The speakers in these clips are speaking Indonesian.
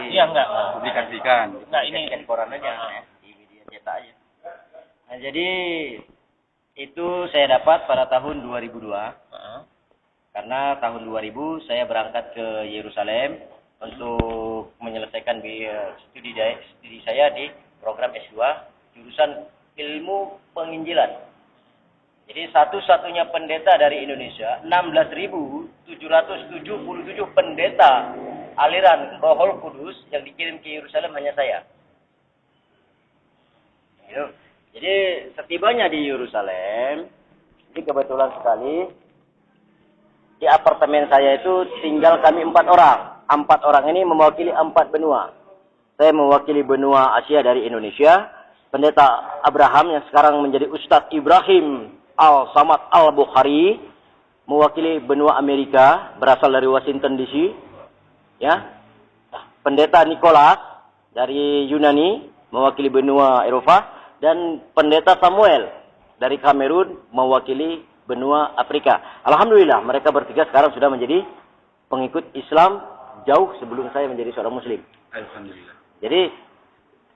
Iya, enggak. Publikasikan. Enggak, ini Kan koran aja, di media cetak aja. Nah, jadi itu saya dapat pada tahun 2002. Karena tahun 2000 saya berangkat ke Yerusalem untuk menyelesaikan studi saya di program S2 jurusan ilmu penginjilan. Jadi satu-satunya pendeta dari Indonesia, 16.777 pendeta aliran Rohul Kudus yang dikirim ke Yerusalem hanya saya. Jadi setibanya di Yerusalem, ini kebetulan sekali di apartemen saya itu tinggal kami 4 orang. 4 orang ini mewakili 4 benua. Saya mewakili benua Asia dari Indonesia. Pendeta Abraham yang sekarang menjadi Ustadz Ibrahim Al-Samad Al-Bukhari mewakili benua Amerika, berasal dari Washington DC. Ya. Pendeta Nicholas dari Yunani mewakili benua Eropa, dan pendeta Samuel dari Kamerun mewakili benua Afrika. Alhamdulillah mereka bertiga sekarang sudah menjadi pengikut Islam jauh sebelum saya menjadi seorang Muslim. Alhamdulillah. Jadi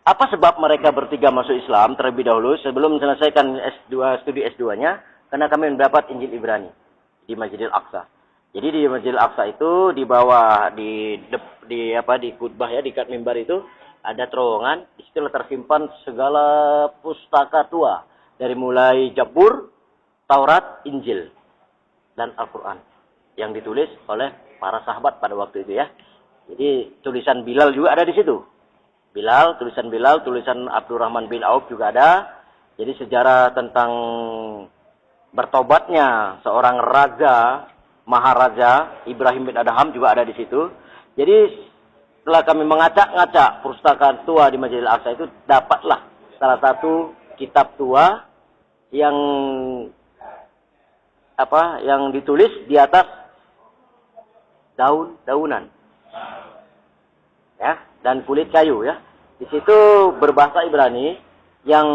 apa sebab mereka bertiga masuk Islam terlebih dahulu sebelum menyelesaikan studi S2-nya? Karena kami mendapat Injil Ibrani di Masjidil Aqsa. Jadi di Masjidil Aqsa itu di bawah di khutbah ya, di kat mimbar itu ada terowongan. Di situ tersimpan segala pustaka tua dari mulai Zabur, Taurat, Injil, dan Al-Quran yang ditulis oleh para sahabat pada waktu itu ya. Jadi tulisan Bilal juga ada di situ. Tulisan Bilal, tulisan Abdurrahman bin Auf juga ada. Jadi sejarah tentang bertobatnya seorang raja, Maharaja Ibrahim bin Adham juga ada di situ. Jadi setelah kami mengacak-ngacak perpustakaan tua di Masjidil Aqsa itu, dapatlah salah satu kitab tua yang ditulis di atas daunan ya, dan kulit kayu ya. Di situ berbahasa Ibrani yang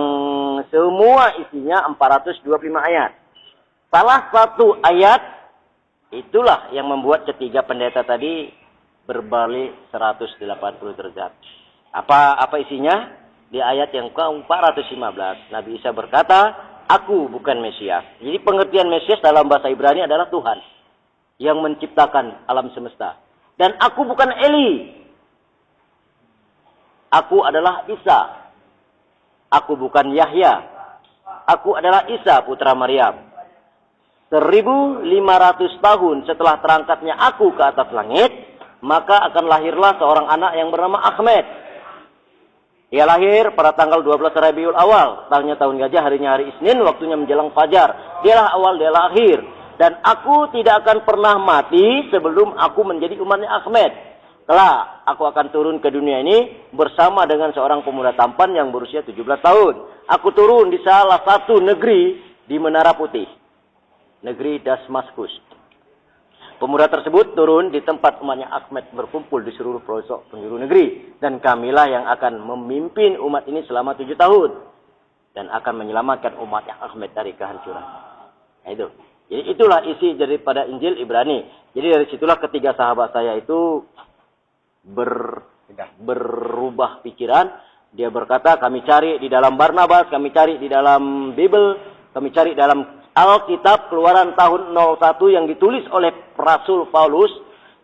semua isinya 425 ayat. Salah satu ayat itulah yang membuat ketiga pendeta tadi berbalik 180 derajat. Apa isinya? Di ayat yang ke-415 Nabi Isa berkata, "Aku bukan Mesias." Jadi pengertian Mesias dalam bahasa Ibrani adalah Tuhan yang menciptakan alam semesta. Dan aku bukan Eli. Aku adalah Isa. Aku bukan Yahya. Aku adalah Isa putra Maryam. 1500 tahun setelah terangkatnya aku ke atas langit, maka akan lahirlah seorang anak yang bernama Ahmed. Dia lahir pada tanggal 12 Rabiul Awal, tahunnya tahun gajah, harinya hari Isnin, waktunya menjelang fajar. Dialah awal, dialah akhir. Dan aku tidak akan pernah mati sebelum aku menjadi umatnya Ahmed. Kelak aku akan turun ke dunia ini bersama dengan seorang pemuda tampan yang berusia 17 tahun. Aku turun di salah satu negeri di Menara Putih, negeri Damaskus. Pemuda tersebut turun di tempat umatnya Ahmed berkumpul di seluruh pelosok penjuru negeri. Dan kamilah yang akan memimpin umat ini selama 7 tahun. Dan akan menyelamatkan umatnya Ahmed dari kehancuran. Nah, itu. Jadi itulah isi daripada Injil Ibrani. Jadi dari situlah ketiga sahabat saya itu berubah pikiran. Dia berkata, kami cari di dalam Barnabas, kami cari di dalam Bible, kami cari dalam Alkitab Keluaran tahun 01 yang ditulis oleh Rasul Paulus.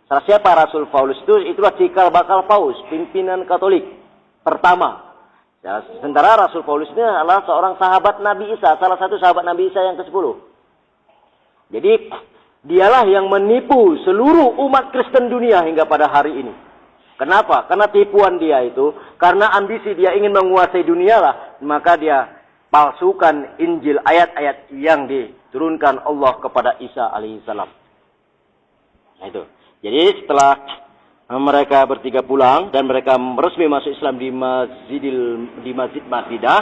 Siapa Rasul Paulus itu? Itulah cikal bakal Paus, pimpinan Katolik pertama. Ya, sementara Rasul Paulus ini adalah seorang sahabat Nabi Isa, salah satu sahabat Nabi Isa yang ke-10. Jadi dialah yang menipu seluruh umat Kristen dunia hingga pada hari ini. Kenapa? Karena tipuan dia itu, karena ambisi dia ingin menguasai dunia lah, maka dia palsukan Injil, ayat-ayat yang diturunkan Allah kepada Isa alaihissalam. Nah itu. Jadi setelah mereka bertiga pulang dan mereka resmi masuk Islam di Masjid Madinah,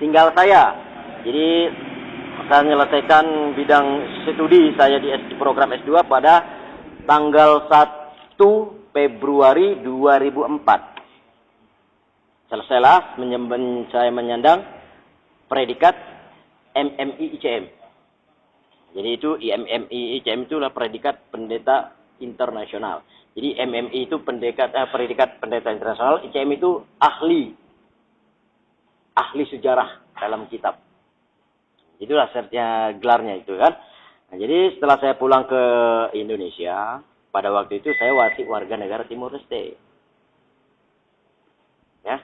tinggal saya. Jadi saya menyelesaikan bidang studi saya di program S2 pada tanggal 1 Februari 2004. Selesailah saya menyandang predikat MMI ICM. Jadi itu MMI ICM itulah predikat pendeta internasional. Jadi MMI itu predikat pendeta internasional, ICM itu ahli sejarah dalam kitab. Itulah gelarnya itu kan. Nah, jadi setelah saya pulang ke Indonesia, pada waktu itu saya masih warga negara Timur Leste. Ya.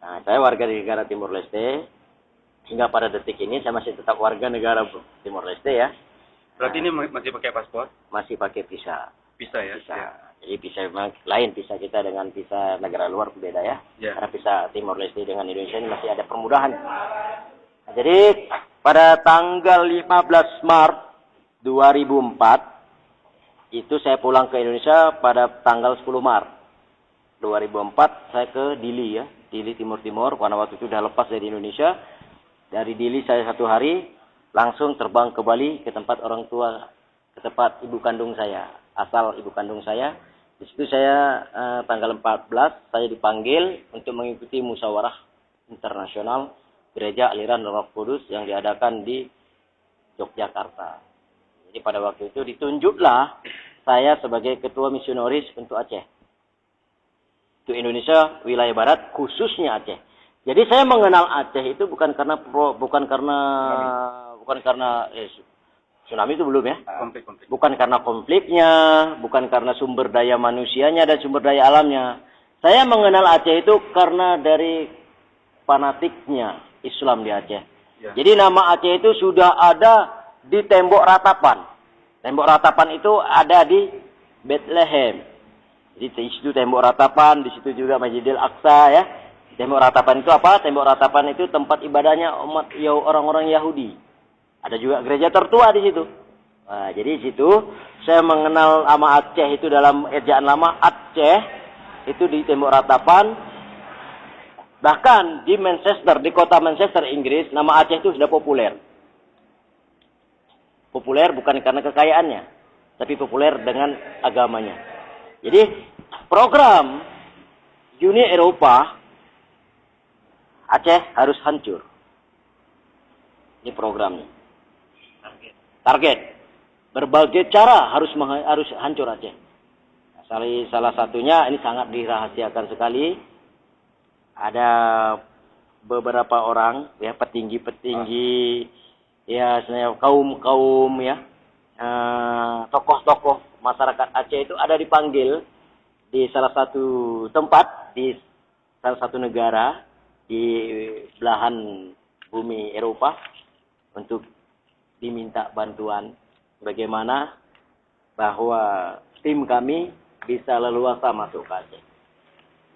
Nah, saya warga negara Timur Leste. Hingga pada detik ini saya masih tetap warga negara Timur Leste ya. Berarti ini masih pakai paspor? Masih pakai visa. Visa ya? Visa. Ya. Jadi visa memang lain visa kita dengan visa negara luar berbeda ya. Ya. Karena visa Timor Leste dengan Indonesia ini masih ada permudahan. Nah, jadi pada tanggal 15 Maret 2004 itu saya pulang ke Indonesia pada tanggal 10 Maret 2004 saya ke Dili ya. Dili Timur karena waktu itu sudah lepas dari Indonesia. Dari Dili saya 1 hari langsung terbang ke Bali ke tempat orang tua, ke tempat ibu kandung saya, asal ibu kandung saya. Di situ saya tanggal 14 saya dipanggil untuk mengikuti musyawarah internasional Gereja Aliran Roh Kudus yang diadakan di Yogyakarta. Jadi pada waktu itu ditunjuklah saya sebagai ketua misionaris untuk Aceh. Untuk Indonesia wilayah barat khususnya Aceh. Jadi saya mengenal Aceh itu bukan karena tsunami itu belum ya. Konflik. Bukan karena konfliknya, bukan karena sumber daya manusianya dan sumber daya alamnya. Saya mengenal Aceh itu karena dari fanatiknya Islam di Aceh. Ya. Jadi nama Aceh itu sudah ada di tembok ratapan. Tembok ratapan itu ada di Bethlehem. Jadi di situ tembok ratapan, di situ juga Masjidil Aqsa ya. Tembok ratapan itu apa? Tembok ratapan itu tempat ibadahnya umat orang-orang Yahudi. Ada juga gereja tertua di situ. Nah, jadi di situ saya mengenal nama Aceh itu dalam ejaan lama Aceh itu di tembok ratapan. Bahkan di Manchester, di kota Manchester Inggris, nama Aceh itu sudah populer. Populer bukan karena kekayaannya, tapi populer dengan agamanya. Jadi program Uni Eropa Aceh harus hancur. Ini programnya. Target. Berbagai cara harus hancur Aceh. Salah satunya ini sangat dirahasiakan sekali. Ada beberapa orang ya petinggi-petinggi ya sebenarnya kaum ya tokoh-tokoh masyarakat Aceh itu ada dipanggil di salah satu tempat di salah satu negara di belahan bumi Eropa untuk diminta bantuan bagaimana bahwa tim kami bisa leluasa masuk ke Aceh.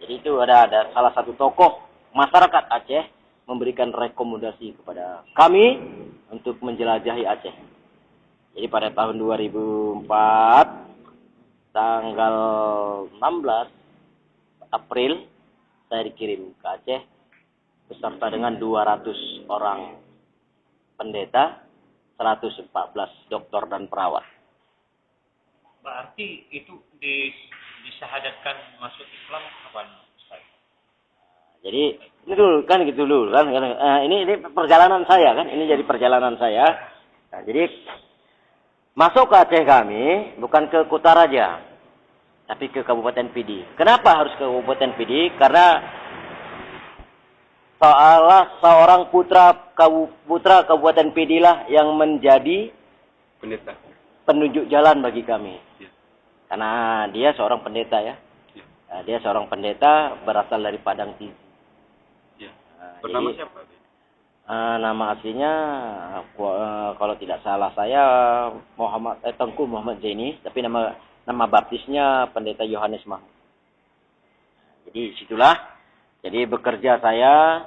Jadi itu ada salah satu tokoh masyarakat Aceh memberikan rekomendasi kepada kami untuk menjelajahi Aceh. Jadi pada tahun 2004 tanggal 16 April saya dikirim ke Aceh beserta dengan 200 orang pendeta, 114 dokter dan perawat. Berarti itu disyahadatkan masuk Islam kapan, Ustaz? Jadi ini dulu kan gitu dulu kan. Ini perjalanan saya kan. Ini jadi perjalanan saya. Nah, jadi masuk ke Aceh kami bukan ke Kutaraja, tapi ke Kabupaten Pidi. Kenapa harus ke Kabupaten Pidi? Karena seorang putra Kabupaten Pidi lah yang menjadi pendeta, penunjuk jalan bagi kami. Ya. Karena dia seorang pendeta ya. Ya. Dia seorang pendeta berasal dari Padang Tizi. Ya. Bernama siapa? Nama aslinya kalau tidak salah saya Tengku Muhammad Zaini, tapi nama baptisnya Pendeta Yohanes Mahmud. Jadi situlah. Jadi bekerja saya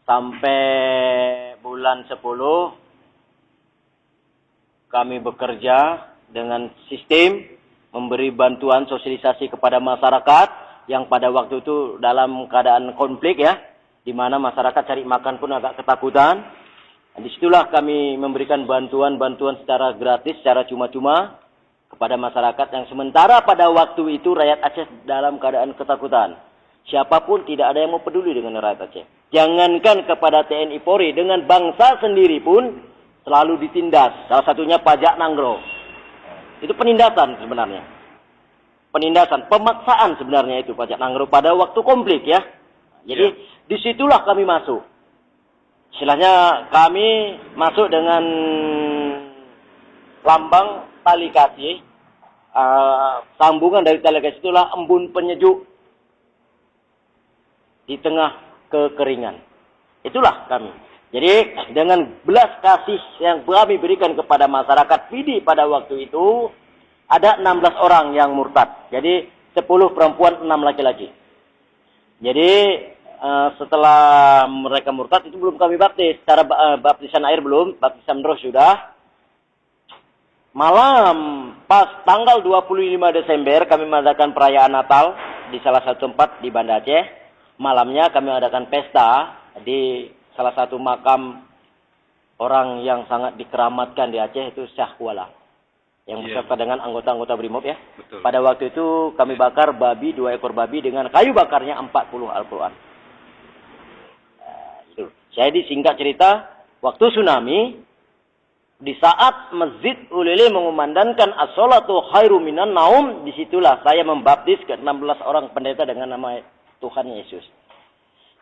sampai bulan 10 kami bekerja dengan sistem memberi bantuan sosialisasi kepada masyarakat yang pada waktu itu dalam keadaan konflik ya, di mana masyarakat cari makan pun agak ketakutan. Dan disitulah kami memberikan bantuan-bantuan secara gratis, secara cuma-cuma kepada masyarakat yang sementara pada waktu itu rakyat Aceh dalam keadaan ketakutan. Siapapun tidak ada yang mau peduli dengan rakyat Aceh. Jangankan kepada TNI Polri, dengan bangsa sendiri pun selalu ditindas. Salah satunya pajak Nanggro. Itu penindasan sebenarnya. penindasan, pemaksaan sebenarnya itu pajak Nanggro pada waktu konflik ya. Jadi disitulah kami masuk. Istilahnya kami masuk dengan lambang tali kasih. Sambungan dari tali kasih itulah embun penyejuk di tengah kekeringan. Itulah kami. Jadi dengan belas kasih yang kami berikan kepada masyarakat Pidi pada waktu itu, ada 16 orang yang murtad. Jadi 10 perempuan, 6 laki-laki. Jadi setelah mereka murtad itu belum kami baptis. Cara baptisan air belum, baptisan roh sudah. Malam pas tanggal 25 Desember kami mengadakan perayaan Natal di salah satu tempat di Banda Aceh. Malamnya kami mengadakan pesta di salah satu makam orang yang sangat dikeramatkan di Aceh, itu Syah Kuala. Yang beserta dengan anggota-anggota Brimob ya. Betul. Pada waktu itu kami bakar babi, 2 ekor babi dengan kayu bakarnya 40 Al-Quran. Jadi singkat cerita, waktu tsunami, di saat Masjid Ulili mengumandangkan as-salatu khairu minan naum, disitulah saya membaptis ke 16 orang pendeta dengan nama Tuhan Yesus.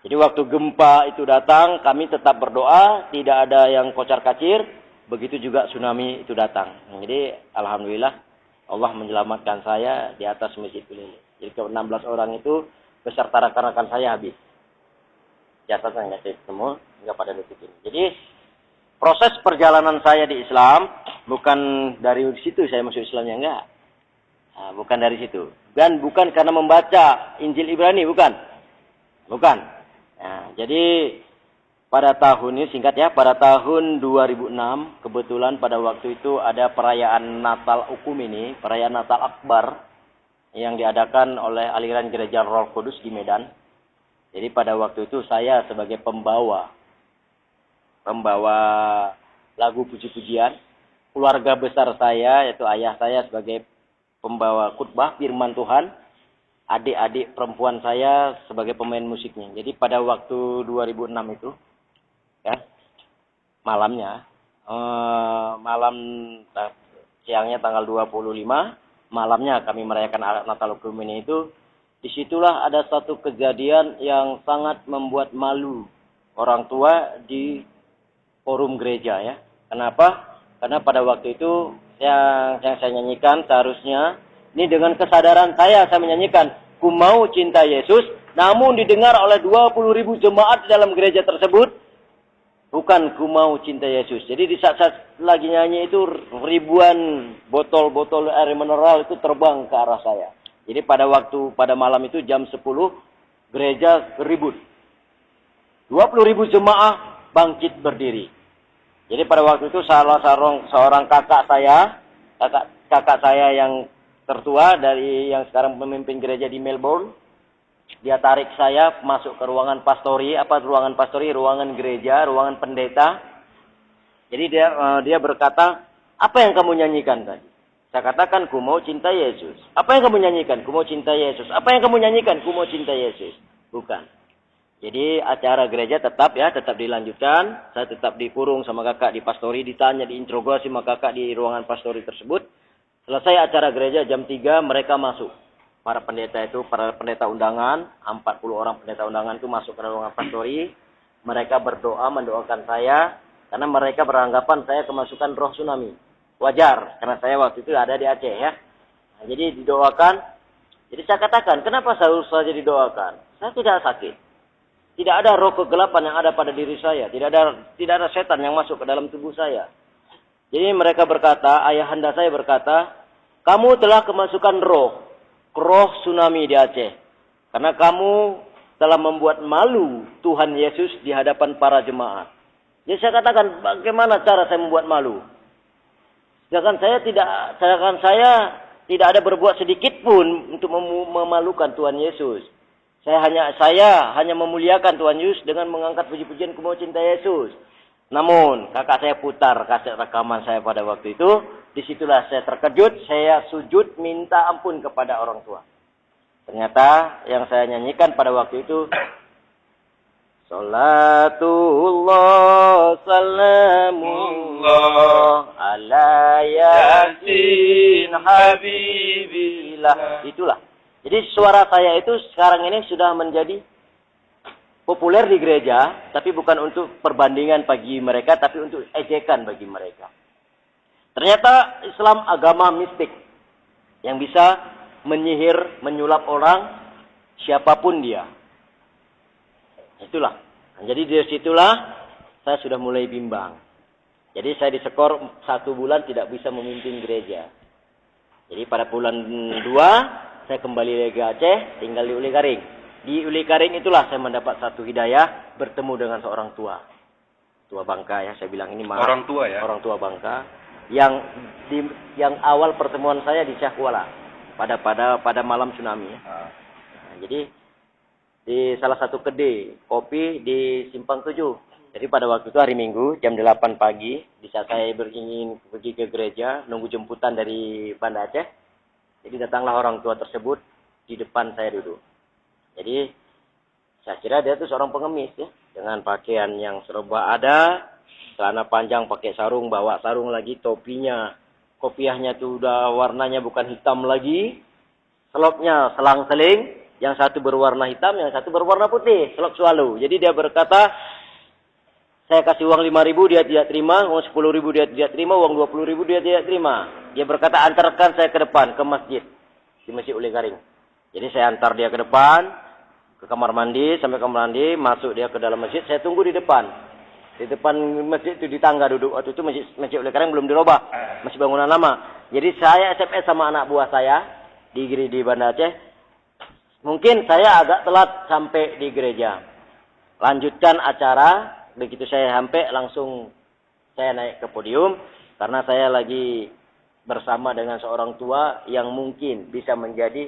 Jadi waktu gempa itu datang, kami tetap berdoa, tidak ada yang kocar-kacir. Begitu juga tsunami itu datang. Jadi alhamdulillah Allah menyelamatkan saya di atas Masjid Ulili. Jadi ke 16 orang itu beserta rekan-rekan saya habis. Jasadnya nggak ketemu, nggak pada detik ini. Jadi proses perjalanan saya di Islam bukan dari situ saya masuk Islamnya, enggak. Nah, bukan dari situ. Dan bukan karena membaca Injil Ibrani, bukan. Bukan. Nah, jadi pada tahun ini singkat ya, pada tahun 2006 kebetulan pada waktu itu ada perayaan Natal Ukum ini, perayaan Natal Akbar yang diadakan oleh aliran Gereja Roh Kudus di Medan. Jadi pada waktu itu saya sebagai pembawa lagu puji-pujian, keluarga besar saya yaitu ayah saya sebagai pembawa khutbah firman Tuhan, adik-adik perempuan saya sebagai pemain musiknya. Jadi pada waktu 2006 itu, ya, malamnya, malam siangnya tanggal 25, malamnya kami merayakan Natal Ukum ini itu, disitulah ada satu kejadian yang sangat membuat malu orang tua di forum gereja ya. Kenapa? Karena pada waktu itu yang saya nyanyikan seharusnya ini dengan kesadaran saya menyanyikan ku mau cinta Yesus, namun didengar oleh 20.000 jemaat di dalam gereja tersebut bukan ku mau cinta Yesus. Jadi di saat lagi nyanyi itu ribuan botol-botol air mineral itu terbang ke arah saya. Jadi pada malam itu jam 10 gereja ribut. 20.000 jemaah bangkit berdiri. Jadi pada waktu itu seorang kakak saya yang tertua dari yang sekarang memimpin gereja di Melbourne, dia tarik saya masuk ke ruangan pastori, ruangan gereja, ruangan pendeta. Jadi dia berkata, apa yang kamu nyanyikan tadi? Saya katakan, ku mau cinta Yesus. Apa yang kamu nyanyikan? Ku mau cinta Yesus. Apa yang kamu nyanyikan? Ku mau cinta Yesus. Bukan. Jadi acara gereja tetap dilanjutkan. Saya tetap dikurung sama kakak di pastori, ditanya, diinterogasi sama kakak di ruangan pastori tersebut. Selesai acara gereja jam 3 mereka masuk. Para pendeta undangan, 40 orang pendeta undangan itu masuk ke ruangan pastori. Mereka berdoa, mendoakan saya. Karena mereka beranggapan saya kemasukan roh tsunami. Wajar, karena saya waktu itu ada di Aceh ya. Nah, jadi didoakan. Jadi saya katakan, kenapa saya harus saja didoakan? Saya tidak sakit. Tidak ada roh kegelapan yang ada pada diri saya. Tidak ada setan yang masuk ke dalam tubuh saya. Jadi mereka berkata, ayahanda saya berkata, kamu telah kemasukan roh tsunami di Aceh. Karena kamu telah membuat malu Tuhan Yesus di hadapan para jemaat. Jadi saya katakan, bagaimana cara saya membuat malu? Sedangkan saya tidak ada berbuat sedikit pun untuk memalukan Tuhan Yesus. Saya hanya memuliakan Tuhan Yesus dengan mengangkat puji-pujian ku mau cinta Yesus. Namun kakak saya putar kaset rekaman saya pada waktu itu. Disitulah saya terkejut, saya sujud minta ampun kepada orang tua. Ternyata yang saya nyanyikan pada waktu itu Salatullah salamullah ala yasin habibillah. Itulah. Jadi suara saya itu sekarang ini sudah menjadi populer di gereja, tapi bukan untuk perbandingan bagi mereka, tapi untuk ejekan bagi mereka. Ternyata Islam agama mistik yang bisa menyihir, menyulap orang siapapun dia. Itulah. Jadi dari situlah saya sudah mulai bimbang. Jadi saya disekor 1 bulan tidak bisa memimpin gereja. Jadi pada bulan 2 saya kembali lagi ke Aceh, tinggal di Uli Karing. Di Uli Karing itulah saya mendapat satu hidayah bertemu dengan seorang tua. Tua Bangka ya, saya bilang ini maaf. Orang tua ya? Orang tua Bangka. Yang awal pertemuan saya di Syahkuala pada malam tsunami. Ya. Nah, jadi di salah satu kedai kopi di Simpang 7. Jadi pada waktu itu hari Minggu jam 8 pagi, di saat saya ingin pergi ke gereja, nunggu jemputan dari Banda Aceh. Jadi datanglah orang tua tersebut di depan saya duduk. Jadi saya kira dia itu seorang pengemis ya, dengan pakaian yang serba ada, celana panjang pakai sarung, bawa sarung lagi, topinya, kopiahnya tuh udah warnanya bukan hitam lagi, selopnya selang-seling, yang satu berwarna hitam, yang satu berwarna putih, selop swallow. Jadi dia berkata, saya kasih uang 5.000 dia tidak terima, uang 10.000 dia tidak terima, uang 20.000 dia tidak terima. Dia berkata, antarkan saya ke depan, ke masjid. Di Masjid Uli Karing. Jadi saya antar dia ke depan, ke kamar mandi, sampai kamar mandi, masuk dia ke dalam masjid, saya tunggu di depan. Di depan masjid itu di tangga duduk. Waktu itu Masjid Uli Karing belum dirubah, masih bangunan lama. Jadi saya SMS sama anak buah saya, di Banda Aceh. Mungkin saya agak telat sampai di gereja. Lanjutkan acara. Begitu saya sampai langsung saya naik ke podium karena saya lagi bersama dengan seorang tua yang mungkin bisa menjadi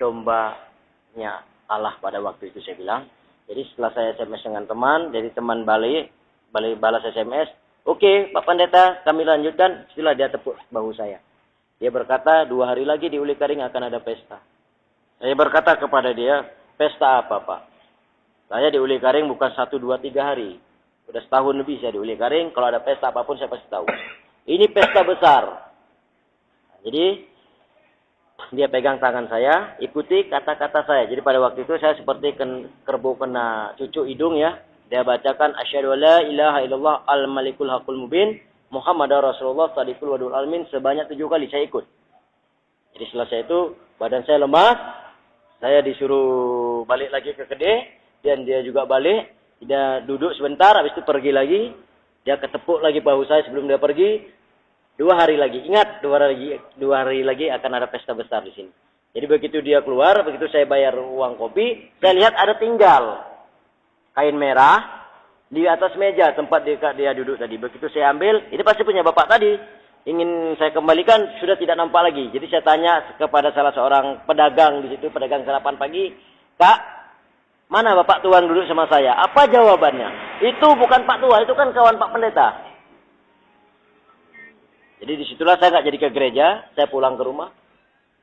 dombanya Allah pada waktu itu saya bilang. Jadi setelah saya SMS dengan teman, jadi teman balas SMS, oke, Pak Pendeta kami lanjutkan. Setelah dia tepuk bahu saya. Dia berkata 2 hari lagi di Uli Karing akan ada pesta. Saya berkata kepada dia, pesta apa Pak? Saya di Uli Karing bukan 1, 2, 3 hari. Udah setahun lebih saya di Uli Karing. Kalau ada pesta apapun saya pasti tahu. Ini pesta besar. Jadi dia pegang tangan saya, ikuti kata-kata saya. Jadi pada waktu itu saya seperti kerbau kena cucuk hidung ya. Dia bacakan asyhadu alla ilaha illallah al-malikul haqqul mubin Muhammadar Rasulullah shadiqul wadul alamin sebanyak 7 kali saya ikut. Jadi selesai itu badan saya lemas. Saya disuruh balik lagi ke kedai. Dan dia juga balik, dia duduk sebentar, habis itu pergi lagi. Dia ketepuk lagi bahu saya sebelum dia pergi. 2 hari lagi, ingat 2 hari lagi akan ada pesta besar di sini. Jadi begitu dia keluar, begitu saya bayar uang kopi, saya lihat ada tinggal kain merah di atas meja tempat dia duduk tadi. Begitu saya ambil, ini pasti punya bapak tadi. Ingin saya kembalikan, sudah tidak nampak lagi. Jadi saya tanya kepada salah seorang pedagang di situ, pedagang sarapan pagi, Kak, mana Bapak Tuan duduk sama saya? Apa jawabannya? Itu bukan Pak Tuan, itu kan kawan Pak Pendeta. Jadi disitulah saya nggak jadi ke gereja, saya pulang ke rumah.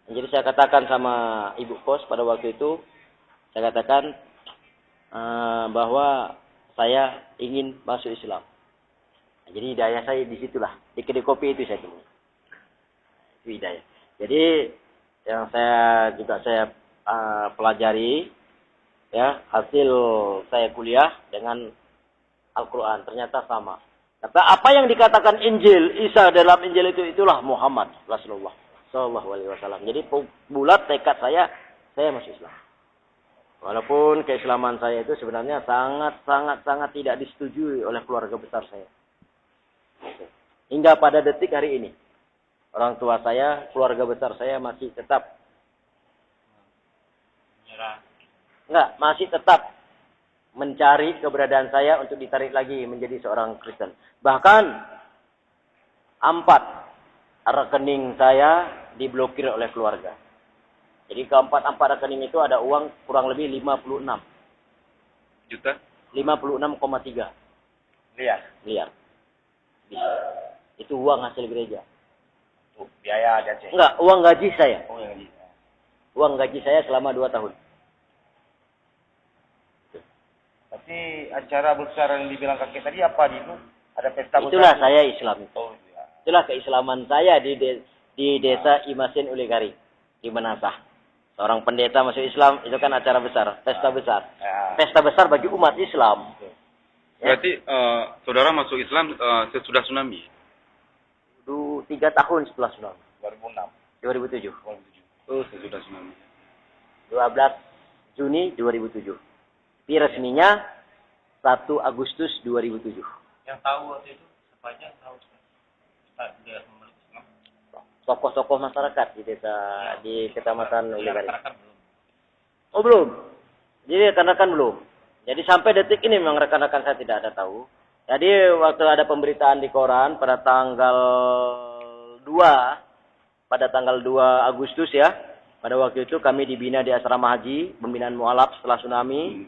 Jadi saya katakan sama ibu kos pada waktu itu, saya katakan bahwa saya ingin masuk Islam. Jadi hidayah saya disitulah, di kedai kopi itu saya temui. Itu hidayah. Jadi yang saya pelajari, ya, hasil saya kuliah dengan Al-Quran ternyata sama. Kata apa yang dikatakan Injil Isa dalam Injil itulah Muhammad Rasulullah Sallallahu Alaihi Wasallam. Jadi bulat tekad saya masuk Islam. Walaupun keislaman saya itu sebenarnya sangat tidak disetujui oleh keluarga besar saya. Hingga pada detik hari ini, orang tua saya, keluarga besar saya masih tetap masih tetap mencari keberadaan saya untuk ditarik lagi menjadi seorang Kristen. Bahkan 4 rekening saya diblokir oleh keluarga. Jadi keempat rekening itu ada uang kurang lebih 56 juta, 56,3 miliar. Itu uang hasil gereja. Biaya aja. Enggak, uang gaji saya. Oh, yang gaji. Uang gaji saya selama 2 tahun. Tapi acara besar yang dibilang kakek tadi apa itu? Ada pesta besar? Itulah saya Islam. Oh, ya. Itulah keislaman saya di desa Imasin Uligari di Menasah. Seorang pendeta masuk Islam itu kan acara besar, pesta besar. Ya. Pesta besar bagi umat Islam. Berarti saudara masuk Islam sesudah tsunami? 3 tahun setelah tsunami. 2006. 2007. Oh, sesudah tsunami. 12 Juni 2007. Tapi resminya 1 Agustus 2007. Yang tahu waktu itu siapa aja yang tahu Ustaz dia memeluk Islam. Tokoh-tokoh masyarakat di desa di Kecamatan Uligari. Rekan-rekan belum. Oh belum. Jadi rekan-rekan belum. Jadi sampai detik ini memang rekan-rekan saya tidak ada tahu. Jadi waktu ada pemberitaan di koran pada tanggal 2 Agustus ya. Pada waktu itu kami dibina di asrama haji, pembinaan mualaf setelah tsunami.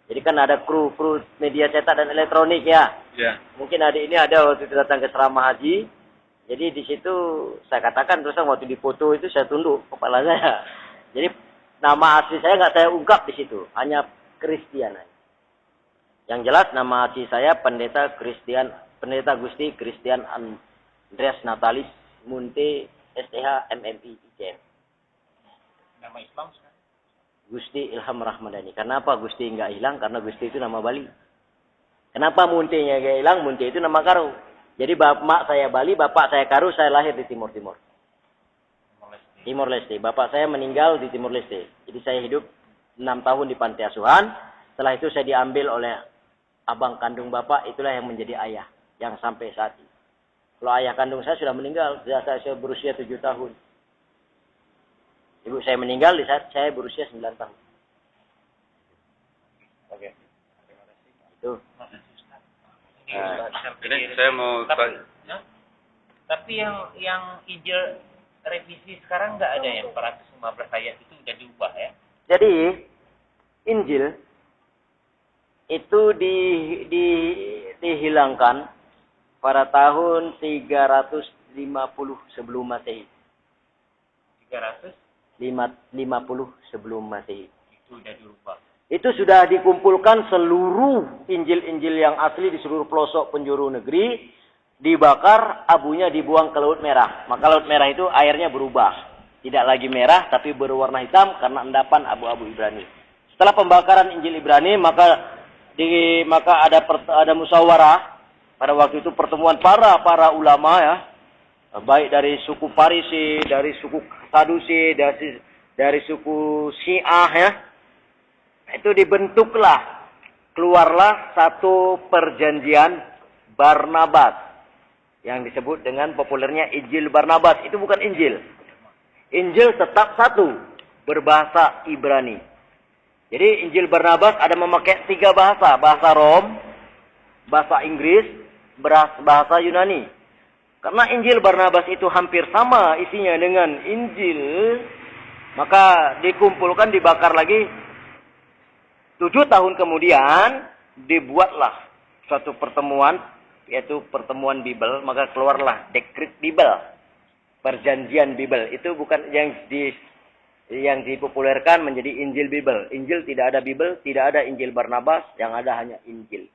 Jadi kan ada kru media cetak dan elektronik ya. Ya. Mungkin adik ini ada waktu itu datang ke asrama haji. Jadi di situ saya katakan terus waktu difoto itu saya tunduk kepala saya. Jadi nama asli saya nggak saya ungkap di situ, hanya Kristian. Yang jelas nama asli saya Pendeta Gusti Kristian Andreas Natalis Munte STH MMI ICM. Nama Islam sekarang. Gusti Ilham Rahmadani. Kenapa Gusti nggak hilang? Karena Gusti itu nama Bali. Kenapa Munte-nya nggak hilang? Munte itu nama Karo. Jadi bapak saya Bali, bapak saya Karo, saya lahir di Timur Leste. Bapak saya meninggal di Timur Leste. Jadi saya hidup 6 tahun di panti asuhan. Setelah itu saya diambil oleh abang kandung bapak, itulah yang menjadi ayah. Yang sampai saat ini. Kalau ayah kandung saya sudah meninggal, saya berusia 7 tahun. Ibu saya meninggal di saat saya berusia 9 tahun. Oke. Itu. Ini saya mau Tapi yang Injil revisi sekarang nggak ada yang 415 ayat itu udah diubah ya. Jadi Injil itu dihilangkan pada tahun 350 sebelum Masehi. 350 sebelum Masehi. Itu udah diubah. Itu sudah dikumpulkan seluruh Injil-Injil yang asli di seluruh pelosok penjuru negeri, dibakar, abunya dibuang ke Laut Merah. Maka Laut Merah itu airnya berubah. Tidak lagi merah, tapi berwarna hitam karena endapan abu-abu Ibrani. Setelah pembakaran Injil Ibrani, maka ada musyawarah. Pada waktu itu pertemuan para ulama ya, baik dari suku Parisi, dari suku Sadusi, dari suku Syiah ya. Itu dibentuklah, keluarlah satu perjanjian Barnabas yang disebut dengan populernya Injil Barnabas. Itu bukan Injil. Injil tetap satu, berbahasa Ibrani. Jadi Injil Barnabas ada memakai 3 bahasa, bahasa Rom, bahasa Inggris, bahasa Yunani. Karena Injil Barnabas itu hampir sama isinya dengan Injil, maka dikumpulkan, dibakar lagi. 7 tahun kemudian dibuatlah suatu pertemuan, yaitu pertemuan Bible, maka keluarlah dekret Bible, perjanjian Bible. Itu bukan yang dipopulerkan menjadi Injil Bible. Injil tidak ada Bible, tidak ada Injil Barnabas, yang ada hanya Injil.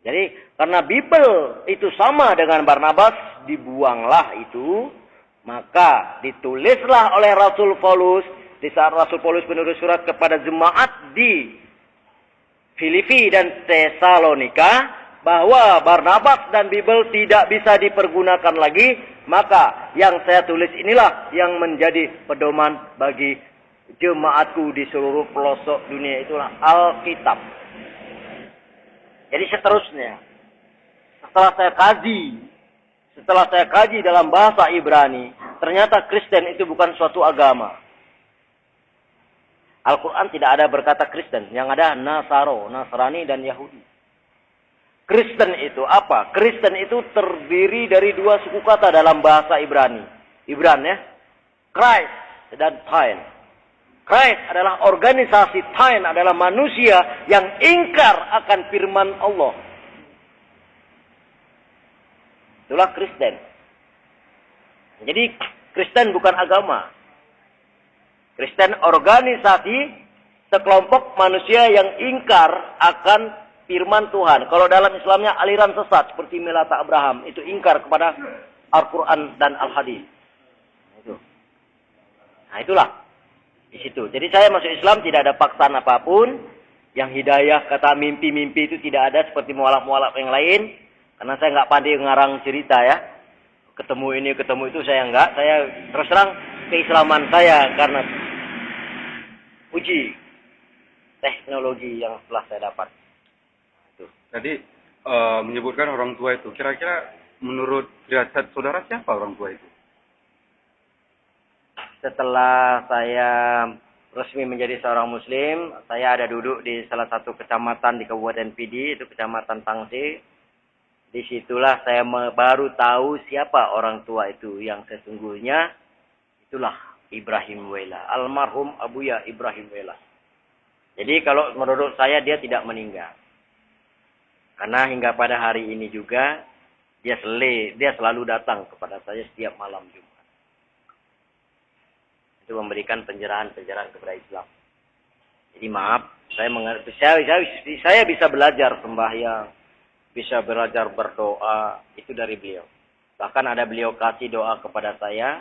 Jadi karena Bible itu sama dengan Barnabas, dibuanglah itu, maka ditulislah oleh Rasul Paulus. Di saat Rasul Paulus menulis surat kepada jemaat di Filipi dan Tesalonika bahwa Barnabas dan Bible tidak bisa dipergunakan lagi, maka yang saya tulis inilah yang menjadi pedoman bagi jemaatku di seluruh pelosok dunia, itulah Alkitab. Jadi seterusnya, setelah saya kaji dalam bahasa Ibrani, ternyata Kristen itu bukan suatu agama. Al-Quran tidak ada berkata Kristen. Yang ada Nasrani dan Yahudi. Kristen itu apa? Kristen itu terdiri dari 2 suku kata dalam bahasa Ibrani. Ibran ya. Christ dan Tain. Christ adalah organisasi, Tain adalah manusia yang ingkar akan firman Allah. Itulah Kristen. Jadi Kristen bukan agama. Kristen organisasi sekelompok manusia yang ingkar akan firman Tuhan. Kalau dalam Islamnya aliran sesat seperti Melata Abraham itu ingkar kepada Al-Quran dan Al-Hadis. Itu. Nah itulah di situ. Jadi saya masuk Islam tidak ada paksaan apapun. Yang hidayah kata mimpi-mimpi itu tidak ada seperti mualaf-mualaf yang lain. Karena saya nggak pandai ngarang cerita ya. Ketemu ini, ketemu itu saya nggak. Saya terus terang keislaman saya karena uji teknologi yang telah saya dapat. Tadi menyebutkan orang tua itu. Kira-kira menurut derajat saudara siapa orang tua itu? Setelah saya resmi menjadi seorang muslim, saya ada duduk di salah satu kecamatan di Kabupaten Pidi, itu Kecamatan Tangsi. Disitulah saya baru tahu siapa orang tua itu yang sesungguhnya. Itulah Ibrahim Wela, almarhum Abuya Ibrahim Wela. Jadi kalau menurut saya dia tidak meninggal. Karena hingga pada hari ini juga dia selalu datang kepada saya setiap malam Jumat. Itu memberikan pencerahan-pencerahan kepada Islam. Jadi maaf, saya bisa belajar sembahyang, bisa belajar berdoa, itu dari beliau. Bahkan ada beliau kasih doa kepada saya,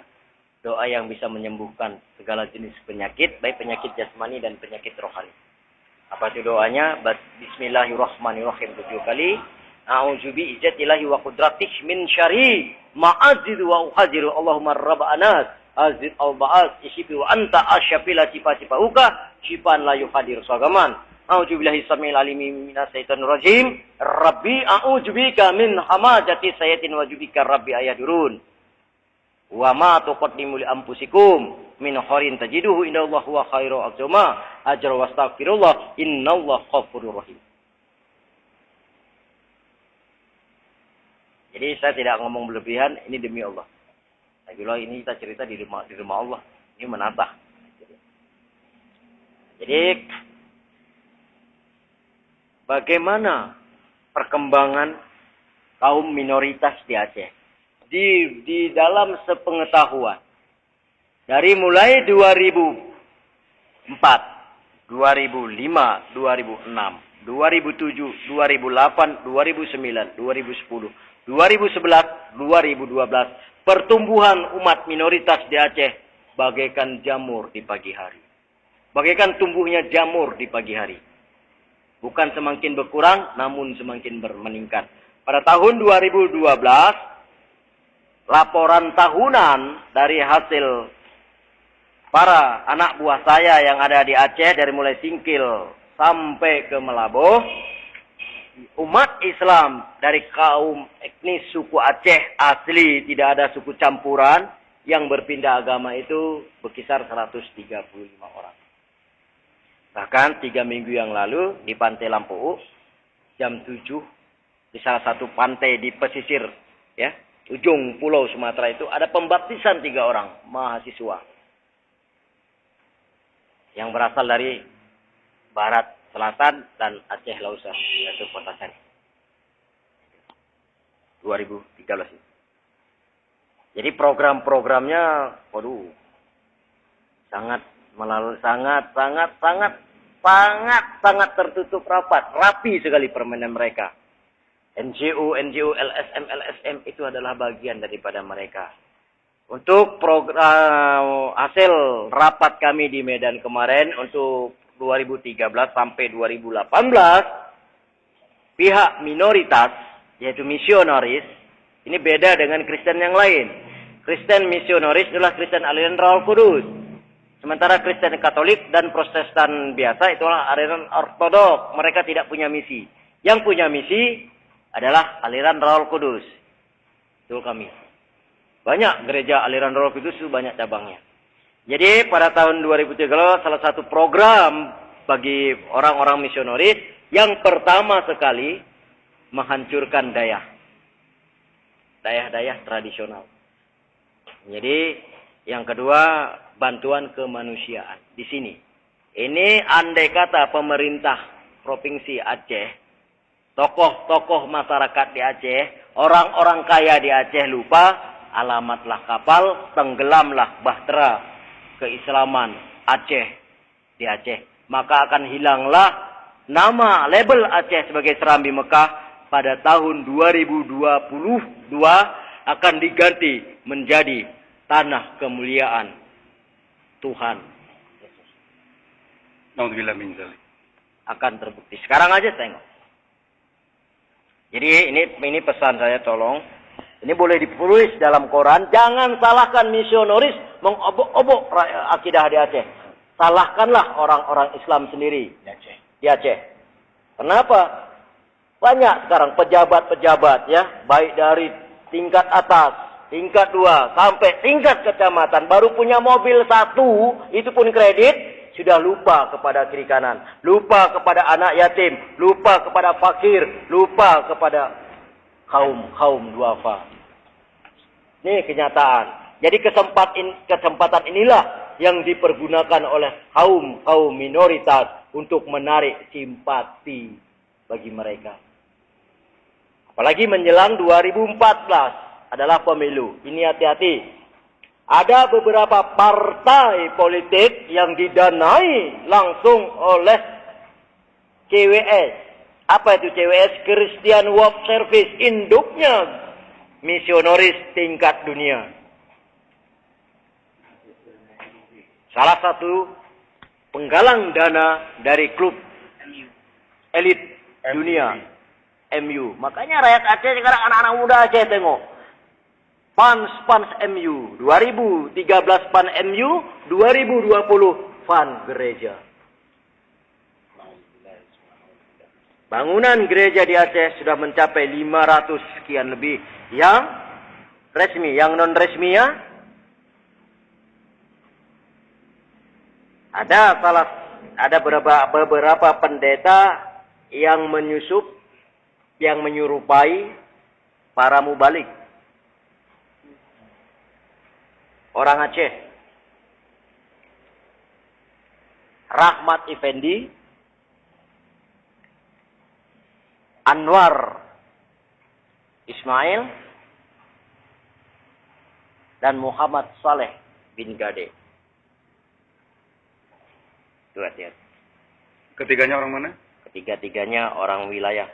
doa yang bisa menyembuhkan segala jenis penyakit, baik penyakit jasmani dan penyakit rohani. Apa itu doanya? Bismillahirrahmanirrahim 7 kali. A'udzu bi'izzatillahi wa qudratihi min syarri ma'azidu wa uhaziru Allahumma rabb anas azid al-ba'as isyifi wa anta asyafila sifa-sifauka syifan la yuhadir sagaman. A'udzu billahi samil alimi minas syaitonir rajim. Rabbi a'udzu bika min hamazati sayatin wa jubika rabbi ayadurun. Wa ma tuqaddimu li anfusikum min khairin tajiduhu indallahi wa khairu azma ajra wastaghfirullah innallaha ghafurur rahim. Jadi saya tidak ngomong berlebihan, ini demi Allah. Saya bilang ini kita cerita di rumah Allah. Ini menatah. Jadi bagaimana perkembangan kaum minoritas di Aceh? Di dalam sepengetahuan. Dari mulai 2004, 2005, 2006, 2007, 2008, 2009, 2010, 2011, 2012. Pertumbuhan umat minoritas di Aceh bagaikan jamur di pagi hari. Bagaikan tumbuhnya jamur di pagi hari. Bukan semakin berkurang, namun semakin meningkat. Pada tahun 2012, laporan tahunan dari hasil para anak buah saya yang ada di Aceh dari mulai Singkil sampai ke Melaboh, umat Islam dari kaum etnis suku Aceh asli, tidak ada suku campuran yang berpindah agama itu berkisar 135 orang. Bahkan 3 minggu yang lalu di Pantai Lampu jam 7 di salah satu pantai di pesisir ya, ujung pulau Sumatera itu ada pembaptisan 3 orang mahasiswa yang berasal dari barat, selatan, dan Aceh Lausa, yaitu Kota Sari. 2013 itu. Jadi program-programnya, waduh, sangat tertutup rapat, rapi sekali permainan mereka. NGO, LSM itu adalah bagian daripada mereka. Untuk program hasil rapat kami di Medan kemarin untuk 2013 sampai 2018, pihak minoritas, yaitu misionaris, ini beda dengan Kristen yang lain. Kristen misionaris adalah Kristen aliran Roh Kudus. Sementara Kristen Katolik dan Protestan biasa itulah aliran Ortodok. Mereka tidak punya misi. Yang punya misi adalah aliran Roh Kudus. Itu kami. Banyak gereja aliran Roh Kudus itu banyak cabangnya. Jadi pada tahun 2013 salah satu program bagi orang-orang misionaris yang pertama sekali menghancurkan dayah tradisional. Jadi yang kedua bantuan kemanusiaan di sini. Ini andai kata pemerintah Provinsi Aceh, tokoh-tokoh masyarakat di Aceh, orang-orang kaya di Aceh lupa, alamatlah kapal, tenggelamlah bahtera keislaman Aceh di Aceh. maka akan hilanglah nama label Aceh sebagai Serambi Mekah pada tahun 2022 akan diganti menjadi Tanah Kemuliaan Tuhan. Naudzubillah min dzalik. Akan terbukti. Sekarang aja tengok. Jadi ini pesan saya, tolong. Ini boleh ditulis dalam Quran. Jangan salahkan misionaris mengobok-obok akidah di Aceh. Salahkanlah orang-orang Islam sendiri di Aceh. Kenapa? Banyak sekarang pejabat-pejabat ya, baik dari tingkat atas, tingkat 2, sampai tingkat kecamatan. Baru punya mobil 1, itu pun kredit. Sudah lupa kepada kiri kanan, lupa kepada anak yatim, lupa kepada fakir, lupa kepada kaum duafa. Ini kenyataan. Jadi kesempatan inilah yang dipergunakan oleh kaum minoritas untuk menarik simpati bagi mereka. Apalagi menjelang 2014 adalah pemilu. Ini hati-hati. Ada beberapa partai politik yang didanai langsung oleh CWS. Apa itu CWS? Christian World Service, induknya misionaris tingkat dunia. Salah satu penggalang dana dari klub elit dunia, MU. Makanya rakyat Aceh sekarang, anak-anak muda Aceh tengok. PAN MU, 2013 PAN MU, 2020 PAN gereja. Bangunan gereja di Aceh sudah mencapai 500 sekian lebih. Yang resmi, yang non resmi ya. Ada beberapa pendeta yang menyerupai para mubalik. Orang Aceh. Rahmat Effendi, Anwar Ismail, dan Muhammad Saleh bin Gade. Itu hati-hati. Ketiganya orang mana? Ketiga-tiganya orang wilayah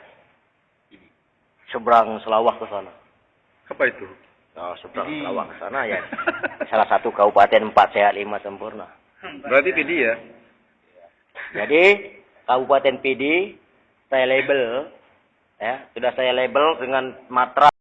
seberang Selawah ke sana. Apa itu? Oh, seberang Selawah ke sana ya. Salah satu kabupaten 4 sehat 5 sempurna. Berarti PD ya? Jadi Kabupaten PD saya label ya, sudah saya label dengan matra